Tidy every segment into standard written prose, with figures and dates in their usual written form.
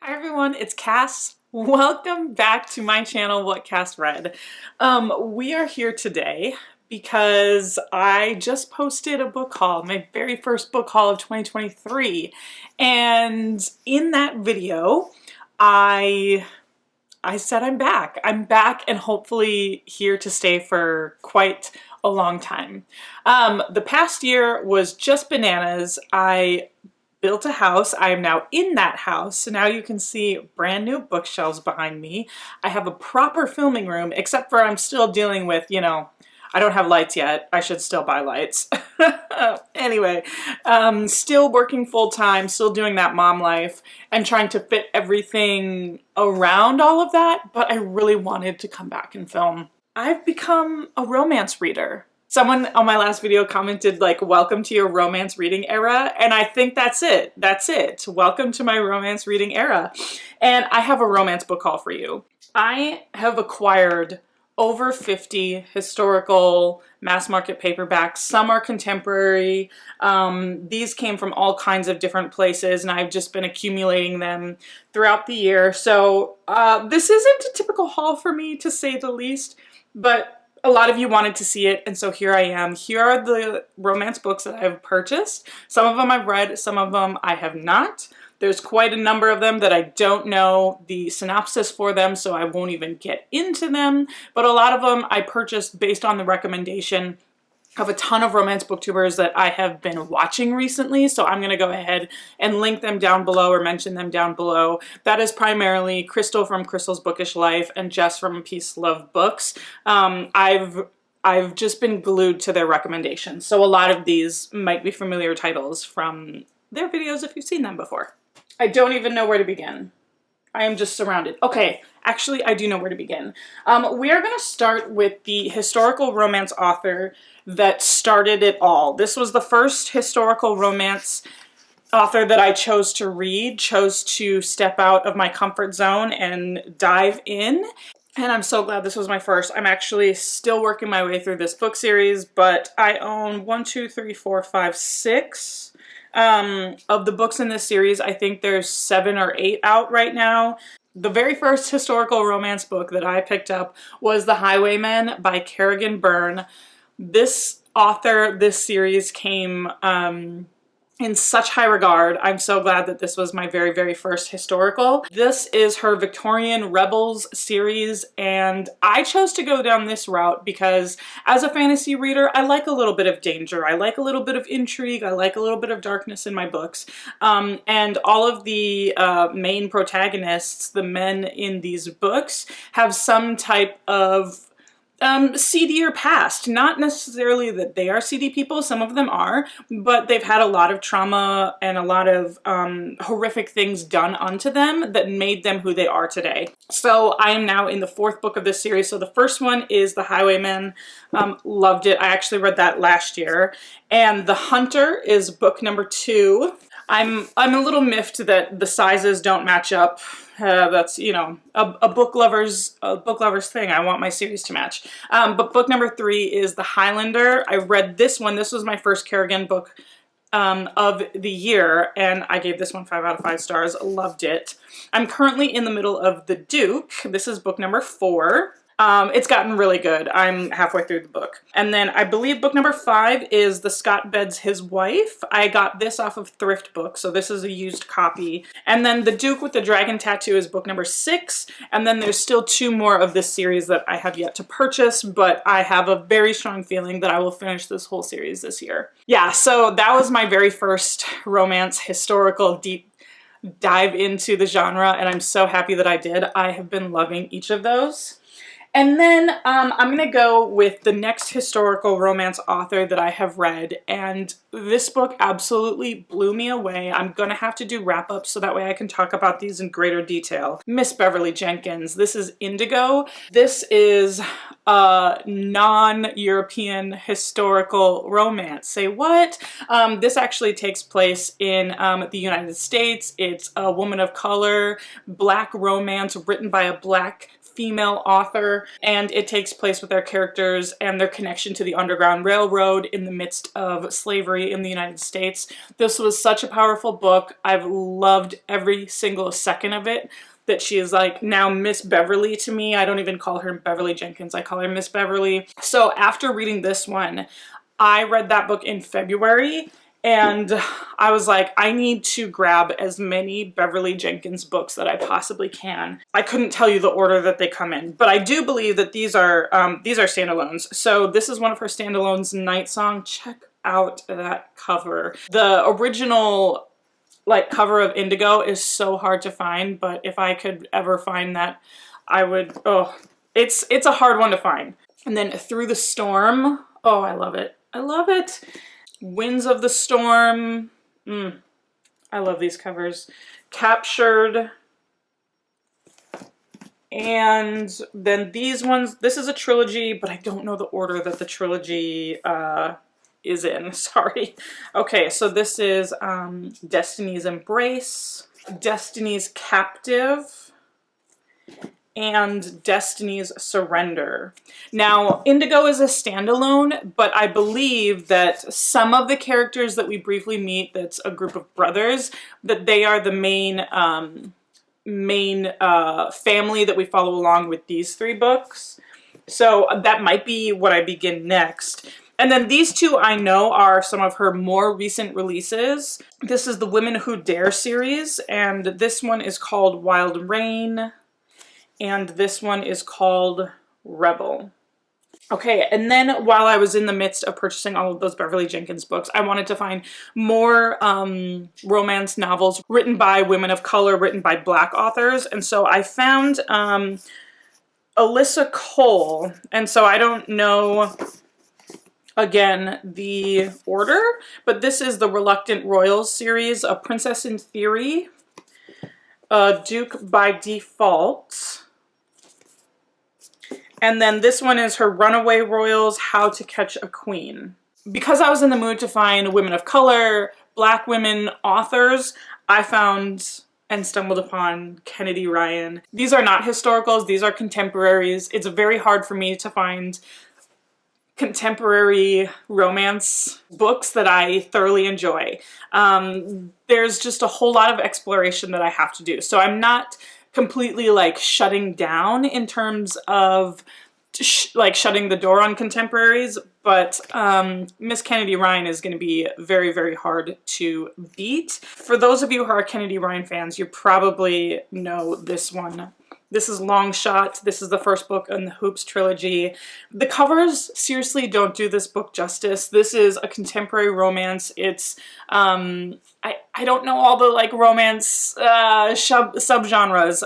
Hi everyone, it's Cass. Welcome back to my channel, What Cass Read. We are here today because I just posted a book haul, my very first book haul of 2023. And in that video, I said I'm back. I'm back and hopefully here to stay for quite a long time. The past year was just bananas. I built a house. I am now in that house. So now you can see brand new bookshelves behind me. I have a proper filming room, except for I'm still dealing with, I don't have lights yet. I should still buy lights. Anyway, still working full time, still doing that mom life and trying to fit everything around all of that. But I really wanted to come back and film. I've become a romance reader. Someone on my last video commented like, welcome to your romance reading era. And I think that's it. That's it. Welcome to my romance reading era. And I have a romance book haul for you. I have acquired over 50 historical mass market paperbacks. Some are contemporary. These came from all kinds of different places and I've just been accumulating them throughout the year. So this isn't a typical haul for me, to say the least, but a lot of you wanted to see it, and so here I am. Here are the romance books that I've purchased. Some of them I've read, some of them I have not. There's quite a number of them that I don't know the synopsis for them, so I won't even get into them. But a lot of them I purchased based on the recommendation of a ton of romance booktubers that I have been watching recently, so I'm going to go ahead and link them down below or mention them down below. That is primarily Crystal from Crystal's Bookish Life and Jess from Peace Love Books. I've just been glued to their recommendations, so a lot of these might be familiar titles from their videos if you've seen them before. I don't even know where to begin. I am just surrounded. Okay, actually I do know where to begin. We are going to start with the historical romance author that started it all. This was the first historical romance author that I chose to read, chose to step out of my comfort zone and dive in. And I'm so glad this was my first. I'm actually still working my way through this book series, but I own 6 of the books in this series. I think there's 7 or 8 out right now. The very first historical romance book that I picked up was The Highwayman by Kerrigan Byrne. This author, this series came in such high regard. I'm so glad that this was my very, very first historical. This is her Victorian Rebels series, and I chose to go down this route because as a fantasy reader, I like a little bit of danger. I like a little bit of intrigue. I like a little bit of darkness in my books. And all of the main protagonists, the men in these books, have some type of seedier past. Not necessarily that they are seedy people, some of them are, but they've had a lot of trauma and a lot of horrific things done unto them that made them who they are today. So I am now in the 4th book of this series. So the first one is The Highwayman. Loved it. I actually read that last year. And The Hunter is book number 2. I'm a little miffed that the sizes don't match up. That's, you know, a book lover's thing. I want my series to match. But book number 3 is The Highlander. I read this one. This was my first Kerrigan book of the year, and I gave this one 5 out of 5 stars. Loved it. I'm currently in the middle of The Duke. This is book number 4. It's gotten really good. I'm halfway through the book. And then I believe book number 5 is The Scot Beds His Wife. I got this off of Thrift Book, so this is a used copy. And then The Duke with the Dragon Tattoo is book number 6. And then there's still 2 more of this series that I have yet to purchase, but I have a very strong feeling that I will finish this whole series this year. Yeah, so that was my very first romance historical deep dive into the genre, and I'm so happy that I did. I have been loving each of those. And then I'm going to go with the next historical romance author that I have read, and this book absolutely blew me away. I'm going to have to do wrap-ups so that way I can talk about these in greater detail. Miss Beverly Jenkins. This is Indigo. This is a non-European historical romance. Say what? This actually takes place in the United States. It's a woman of color, black romance written by a black female author, and it takes place with their characters and their connection to the Underground Railroad in the midst of slavery in the United States. This was such a powerful book. I've loved every single second of it. That she is like now Miss Beverly to me. I don't even call her Beverly Jenkins. I call her Miss Beverly. So after reading this one, I read that book in February, and I was like, I need to grab as many Beverly Jenkins books that I possibly can. I couldn't tell you the order that they come in, but I do believe that these are standalones. So this is one of her standalones, Night Song. Check out that cover. The original like cover of Indigo is so hard to find, but if I could ever find that, I would. Oh, it's a hard one to find. And then Through the Storm. Oh, I love it. I love it. Winds of the Storm. I love these covers. Captured. And then these ones. This is a trilogy, but I don't know the order that the trilogy is in. Sorry. Okay, so this is Destiny's Embrace, Destiny's Captive, and Destiny's Surrender. Now, Indigo is a standalone, but I believe that some of the characters that we briefly meet, that's a group of brothers, that they are the main family that we follow along with these three books. So that might be what I begin next. And then these two I know are some of her more recent releases. This is the Women Who Dare series, and this one is called Wild Rain, and this one is called Rebel. Okay, and then while I was in the midst of purchasing all of those Beverly Jenkins books, I wanted to find more romance novels written by women of color, written by Black authors, and so I found Alyssa Cole, and so I don't know again the order, but this is the Reluctant Royals series, A Princess in Theory, Duke by Default, and then this one is her Runaway Royals, How to Catch a Queen. Because I was in the mood to find women of color, Black women authors, I found and stumbled upon Kennedy Ryan. These are not historicals, these are contemporaries. It's very hard for me to find contemporary romance books that I thoroughly enjoy. There's just a whole lot of exploration that I have to do. So I'm not completely like shutting down in terms of like shutting the door on contemporaries, but Miss Kennedy Ryan is going to be very, very hard to beat. For those of you who are Kennedy Ryan fans, you probably know this one. This is Long Shot. This is the first book in the Hoops trilogy. The covers seriously don't do this book justice. This is a contemporary romance. It's, I don't know all the like romance subgenres.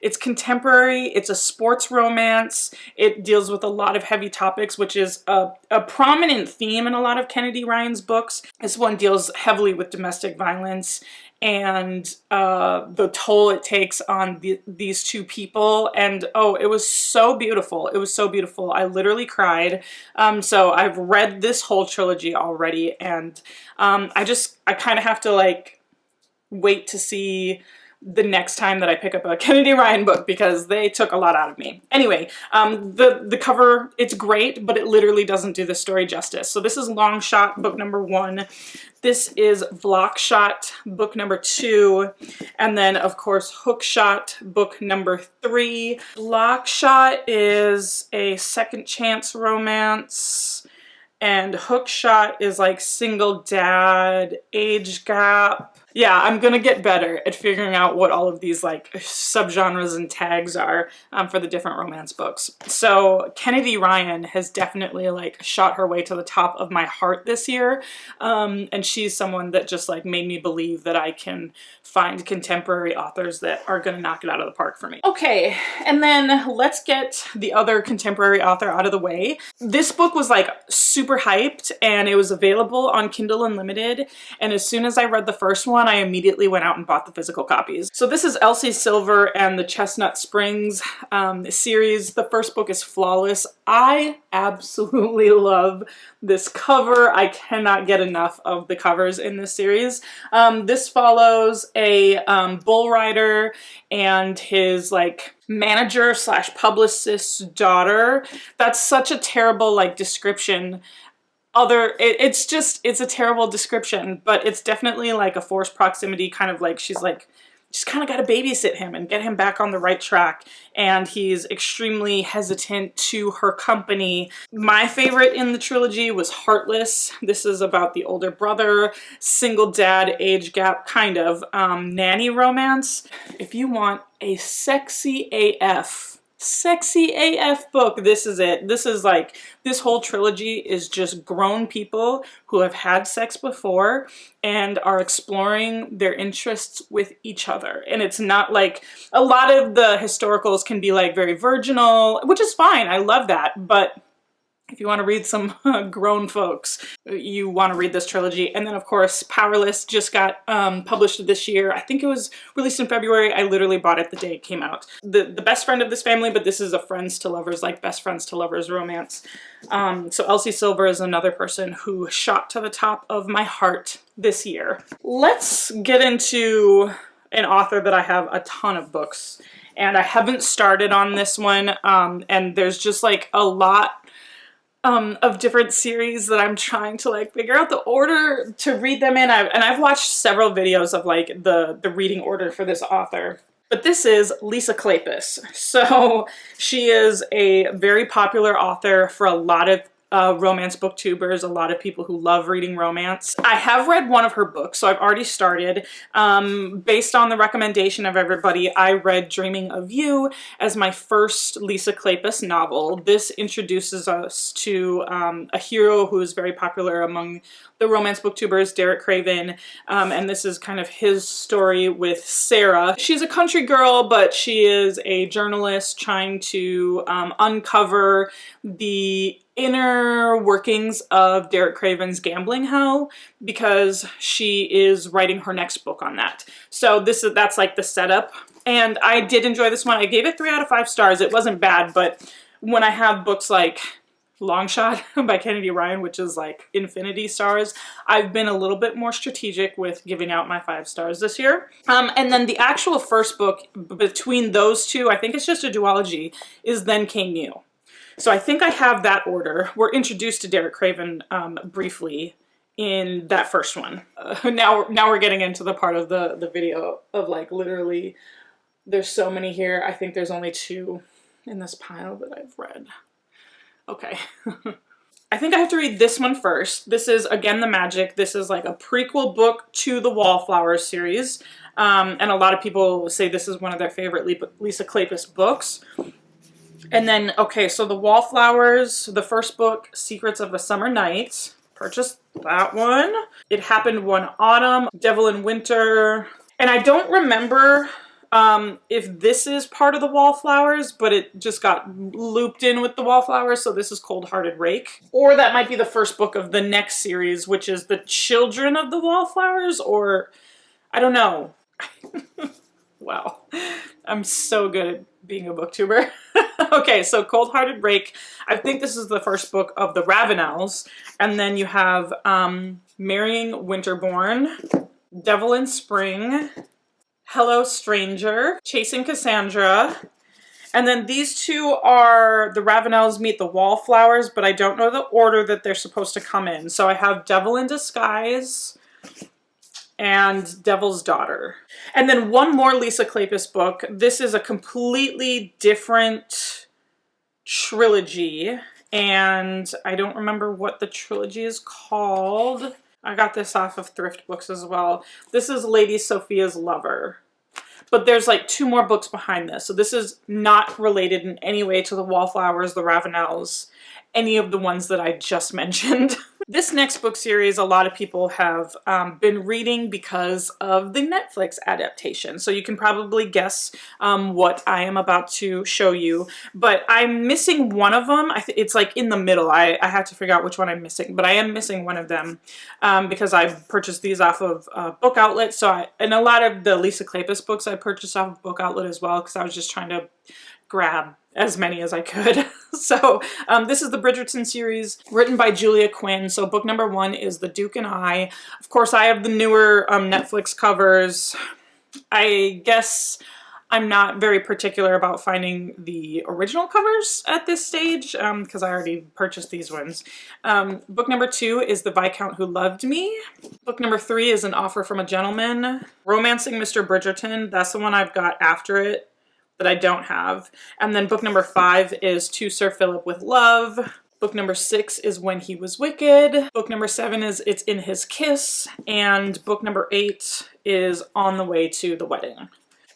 It's contemporary. It's a sports romance. It deals with a lot of heavy topics, which is a prominent theme in a lot of Kennedy Ryan's books. This one deals heavily with domestic violence and the toll it takes on these two people. And oh, it was so beautiful. It was so beautiful. I literally cried. So I've read this whole trilogy already, and I kind of have to like wait to see the next time that I pick up a Kennedy Ryan book because they took a lot out of me. Anyway, the cover, it's great, but it literally doesn't do the story justice. So this is Long Shot, book number 1. This is Block Shot, book number 2. And then, of course, Hook Shot, book number 3. Block Shot is a second chance romance. And Hook Shot is like single dad, age gap. Yeah, I'm gonna get better at figuring out what all of these like subgenres and tags are for the different romance books. So Kennedy Ryan has definitely like shot her way to the top of my heart this year. And she's someone that just like made me believe that I can find contemporary authors that are gonna knock it out of the park for me. Okay, and then let's get the other contemporary author out of the way. This book was like super hyped and it was available on Kindle Unlimited. And as soon as I read the first one, Amazon, I immediately went out and bought the physical copies. So this is Elsie Silver and the Chestnut Springs series. The first book is flawless. I absolutely love this cover. I cannot get enough of the covers in this series. This follows a bull rider and his like manager slash publicist's daughter. That's such a terrible like description. It's a terrible description, but it's definitely like a forced proximity, kind of like she's kind of got to babysit him and get him back on the right track, and he's extremely hesitant to her company. My favorite in the trilogy was Heartless. This is about the older brother, single dad, age gap, kind of nanny romance. If you want a sexy AF book, this is it. This is like, this whole trilogy is just grown people who have had sex before and are exploring their interests with each other. And it's not like, a lot of the historicals can be like very virginal, which is fine, I love that, but if you want to read some grown folks, you want to read this trilogy. And then of course, Powerless just got published this year. I think it was released in February. I literally bought it the day it came out. The best friend of this family, but this is a friends to lovers, like best friends to lovers romance. So Elsie Silver is another person who shot to the top of my heart this year. Let's get into an author that I have a ton of books, and I haven't started on this one. And there's just like a lot of different series that I'm trying to like figure out the order to read them in. I've watched several videos of like the reading order for this author. But this is Lisa Kleypas. So she is a very popular author for a lot of romance booktubers, a lot of people who love reading romance. I have read one of her books, so I've already started. Based on the recommendation of everybody, I read Dreaming of You as my first Lisa Kleypas novel. This introduces us to a hero who is very popular among the romance booktubers, Derek Craven, and this is kind of his story with Sarah. She's a country girl, but she is a journalist trying to uncover the inner workings of Derek Craven's gambling hell, because she is writing her next book on that. So that's like the setup. And I did enjoy this one. I gave it 3 out of 5 stars. It wasn't bad, but when I have books like Long Shot by Kennedy Ryan, which is like infinity stars, I've been a little bit more strategic with giving out my 5 stars this year. And then the actual first book between those two, I think it's just a duology, is Then Came You. So I think I have that order. We're introduced to Derek Craven briefly in that first one. Now we're getting into the part of the video of like literally, there's so many here. I think there's only 2 in this pile that I've read. Okay. I think I have to read this one first. This is Again the Magic. This is like a prequel book to the Wallflowers series. And a lot of people say this is one of their favorite Lisa Kleypas books. And then, okay, so the Wallflowers, the first book, Secrets of a Summer Night. Purchased that one. It Happened One Autumn, Devil in Winter. And I don't remember if this is part of the Wallflowers, but it just got looped in with the Wallflowers, so this is Cold Hearted Rake. Or that might be the first book of the next series, which is The Children of the Wallflowers, or I don't know. Wow, I'm so good at being a booktuber. Okay, so Cold Hearted Rake, I think this is the first book of the Ravenels, and then you have Marrying Winterborn, Devil in Spring, Hello Stranger, Chasing Cassandra, and then these 2 are the Ravenels meet the Wallflowers, but I don't know the order that they're supposed to come in. So I have Devil in Disguise and Devil's Daughter. And then one more Lisa Kleypas book. This is a completely different trilogy, and I don't remember what the trilogy is called. I got this off of thrift books as well. This is Lady Sophia's Lover. But there's like 2 more books behind this. So this is not related in any way to the Wallflowers, the Ravenels, any of the ones that I just mentioned. This next book series, a lot of people have been reading because of the Netflix adaptation. So you can probably guess what I am about to show you, but I'm missing one of them. It's like in the middle. I have to figure out which one I'm missing, but I am missing one of them because I purchased these off of Book Outlet. And a lot of the Lisa Kleypas books I purchased off of Book Outlet as well, because I was just trying to grab as many as I could. So this is the Bridgerton series written by Julia Quinn. So book number 1 is The Duke and I. Of course, I have the newer Netflix covers. I guess I'm not very particular about finding the original covers at this stage because I already purchased these ones. Book number 2 is The Viscount Who Loved Me. Book number 3 is An Offer from a Gentleman. Romancing Mr. Bridgerton. That's the one I've got after it that I don't have. And then book number 5 is To Sir Philip with Love. Book number 6 is When He Was Wicked. Book number 7 is It's in His Kiss. And book number 8 is On the Way to the Wedding.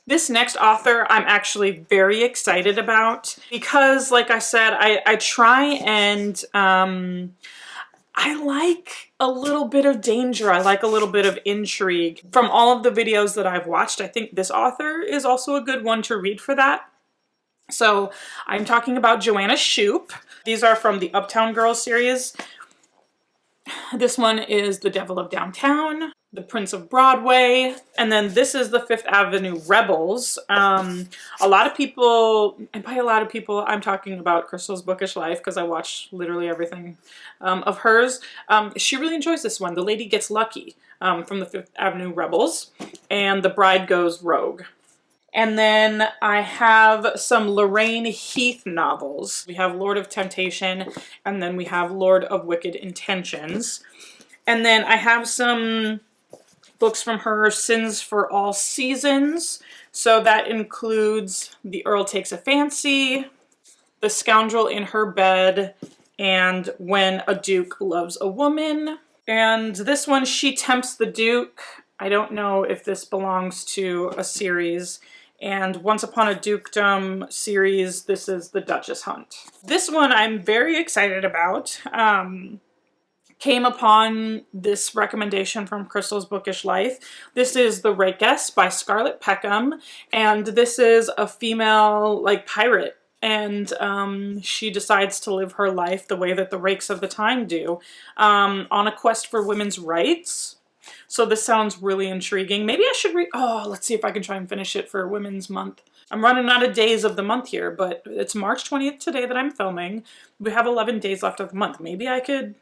This next author I'm actually very excited about because, like I said, I try and I like a little bit of danger. I like a little bit of intrigue. From all of the videos that I've watched, I think this author is also a good one to read for that. So I'm talking about Joanna Shupe. These are from the Uptown Girls series. This one is The Devil of Downtown, The Prince of Broadway, and then this is the Fifth Avenue Rebels. A lot of people, and by a lot of people, I'm talking about Crystal's Bookish Life because I watch literally everything of hers. She really enjoys this one. The Lady Gets Lucky from the Fifth Avenue Rebels, and The Bride Goes Rogue. And then I have some Lorraine Heath novels. We have Lord of Temptation, and then we have Lord of Wicked Intentions. And then I have some books from her, Sins for All Seasons. So that includes The Earl Takes a Fancy, The Scoundrel in Her Bed, and When a Duke Loves a Woman. And this one, She Tempts the Duke. I don't know if this belongs to a series. And Once Upon a Dukedom series, this is The Duchess Hunt. This one I'm very excited about. Came upon this recommendation from Crystal's Bookish Life. This is The Rakess by Scarlett Peckham, and this is a female, like, pirate. And she decides to live her life the way that the rakes of the time do, on a quest for women's rights. So this sounds really intriguing. Maybe I should read, oh, let's see if I can try and finish it for Women's Month. I'm running out of days of the month here, but it's March 20th today that I'm filming. We have 11 days left of the month. Maybe I can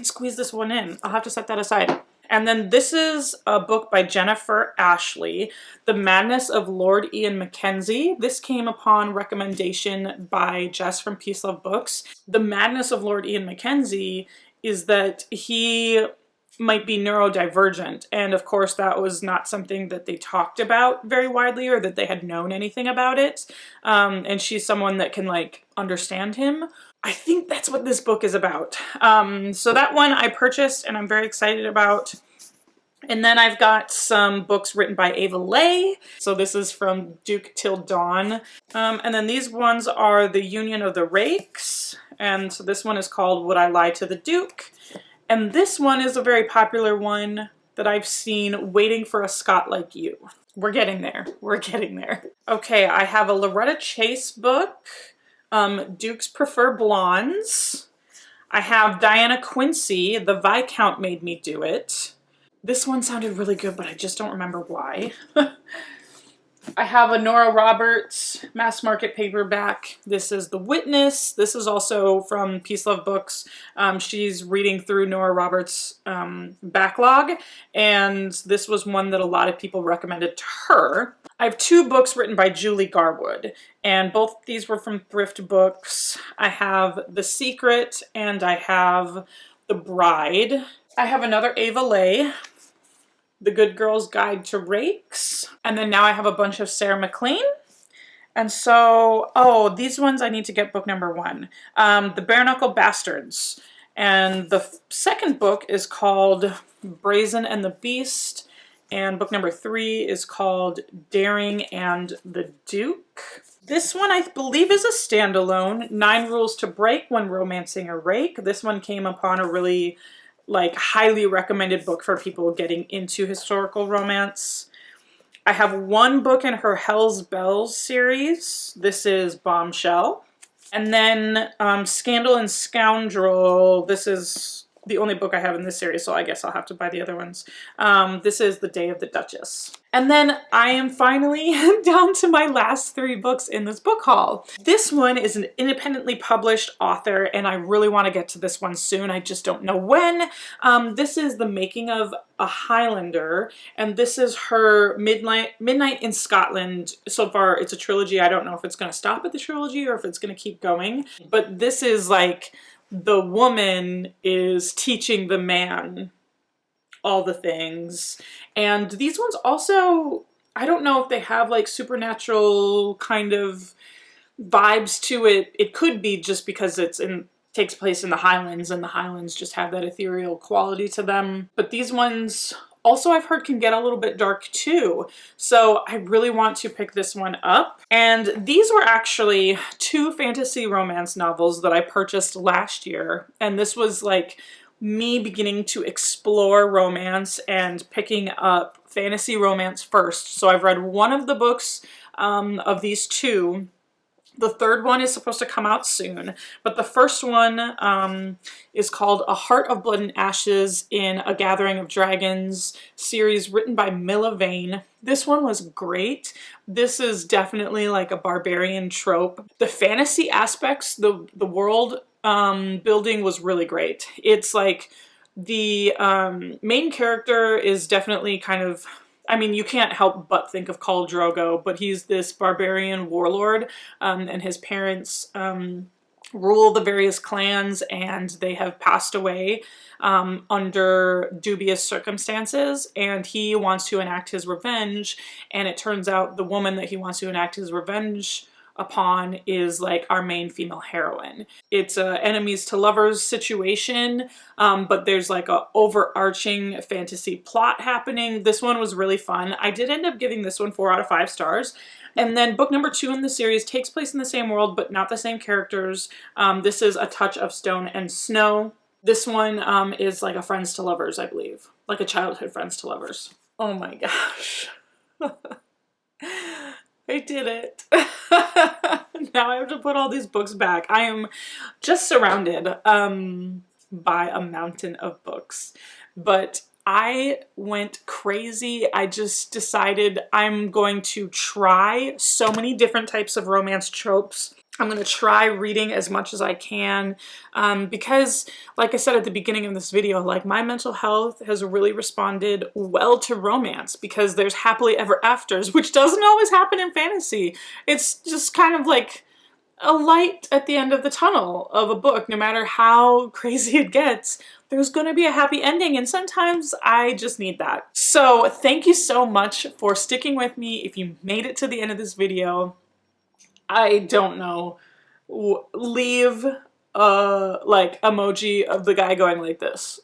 squeeze this one in. I'll have to set that aside. And then this is a book by Jennifer Ashley, The Madness of Lord Ian Mackenzie. This came upon recommendation by Jess from Peace Love Books. The Madness of Lord Ian Mackenzie is that he might be neurodivergent, and of course that was not something that they talked about very widely or that they had known anything about it. And she's someone that can, like, understand him. I think that's what this book is about. So that one I purchased and I'm very excited about. And then I've got some books written by Ava Leigh. So this is From Duke Till Dawn. And then these ones are The Union of the Rakes. And so this one is called Would I Lie to the Duke? And this one is a very popular one that I've seen, Waiting for a Scot Like You. We're getting there. We're getting there. Okay, I have a Loretta Chase book, Dukes Prefer Blondes. I have Diana Quincy, The Viscount Made Me Do It. This one sounded really good, but I just don't remember why. I have a Nora Roberts mass market paperback. This is The Witness. This is also from Peace Love Books. She's reading through Nora Roberts' backlog, and this was one that a lot of people recommended to her. I have 2 books written by Julie Garwood, and both these were from Thrift Books. I have The Secret, and I have The Bride. I have another Ava Leigh, The Good Girl's Guide to Rakes. And then now I have a bunch of Sarah MacLean. And so, oh, these ones I need to get book number 1. The Bare Knuckle Bastards. And the second book is called Brazen and the Beast. And book number 3 is called Daring and the Duke. This one I believe is a standalone, 9 Rules to Break When Romancing a Rake. This one came upon a really like highly recommended book for people getting into historical romance. I have one book in her Hell's Bells series. This is Bombshell. And then Scandal and Scoundrel. This is the only book I have in this series, so I guess I'll have to buy the other ones. This is The Day of the Duchess. And then I am finally down to my last 3 books in this book haul. This one is an independently published author, and I really want to get to this one soon. I just don't know when. This is The Making of a Highlander, and this is her Midnight in Scotland. So far, it's a trilogy. I don't know if it's going to stop at the trilogy or if it's going to keep going, but this is like the woman is teaching the man all the things. And these ones also, I don't know if they have like supernatural kind of vibes to it. It could be just because takes place in the Highlands, and the Highlands just have that ethereal quality to them. But these ones also I've heard can get a little bit dark too. So I really want to pick this one up. And these were actually 2 fantasy romance novels that I purchased last year. And this was like me beginning to explore romance and picking up fantasy romance first. So I've read one of the books of these 2. The third one is supposed to come out soon, but the first one is called A Heart of Blood and Ashes in a Gathering of Dragons series written by Milla Vane. This one was great. This is definitely like a barbarian trope. The fantasy aspects, the world building was really great. It's like the main character is definitely kind of, I mean, you can't help but think of Khal Drogo, but he's this barbarian warlord, and his parents rule the various clans, and they have passed away under dubious circumstances, and he wants to enact his revenge, and it turns out the woman that he wants to enact his revenge upon is like our main female heroine. It's a enemies to lovers situation, but there's like a overarching fantasy plot happening. This one was really fun. I did end up giving this one 4 out of 5 stars. And then book number 2 in the series takes place in the same world, but not the same characters. This is A Touch of Stone and Snow. This one is like a friends to lovers, I believe. Like a childhood friends to lovers. Oh my gosh. I did it. Now I have to put all these books back. I am just surrounded by a mountain of books. But I went crazy. I just decided I'm going to try so many different types of romance tropes. I'm going to try reading as much as I can because, like I said at the beginning of this video, like my mental health has really responded well to romance because there's happily ever afters, which doesn't always happen in fantasy. It's just kind of like a light at the end of the tunnel of a book. No matter how crazy it gets, there's going to be a happy ending, and sometimes I just need that. So thank you so much for sticking with me. If you made it to the end of this video, I don't know, leave a like emoji of the guy going like this.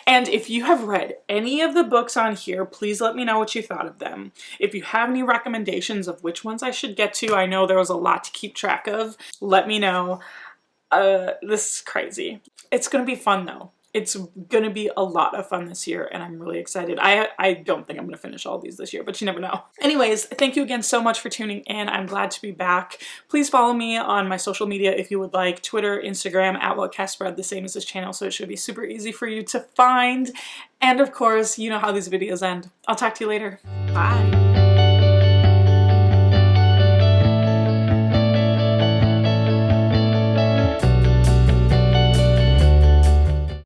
And if you have read any of the books on here, please let me know what you thought of them. If you have any recommendations of which ones I should get to, I know there was a lot to keep track of. Let me know. This is crazy. It's gonna be fun though. It's gonna be a lot of fun this year, and I'm really excited. I don't think I'm gonna finish all these this year, but you never know. Anyways, thank you again so much for tuning in. I'm glad to be back. Please follow me on my social media if you would like. Twitter, Instagram, @whatcassread, the same as this channel, so it should be super easy for you to find. And of course, you know how these videos end. I'll talk to you later. Bye.